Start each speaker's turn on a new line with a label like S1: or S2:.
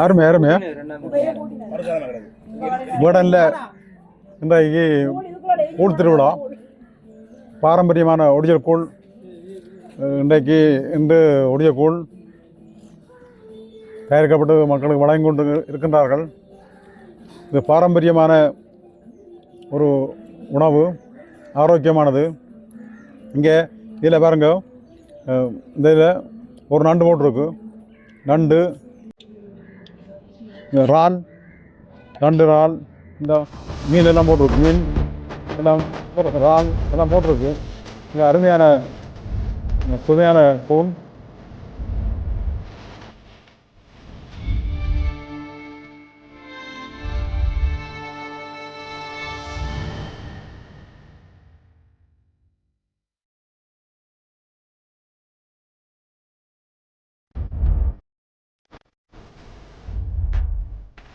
S1: அருமை அருமையா வேடன்ல இன்றைக்கு கூழ் திருவிழா பாரம்பரியமான ஒடியல் கூழ் இன்று ஒடிய கூழ் தயாரிக்கப்பட்டு மக்களுக்கு வழங்கி கொண்டு இருக்கின்றார்கள். இது பாரம்பரியமான ஒரு உணவு, ஆரோக்கியமானது. இங்கே இதில் பாருங்க, இந்த இதில் ஒரு நண்டு போட்டிருக்கு. நண்டு இறால், நண்டு இறால், இந்த மீன் எல்லாம் போட்டிருக்கு. மீன் எல்லாம் இறால் எல்லாம் போட்டிருக்கு. இங்கே அருமையான சுவையான கூழ்.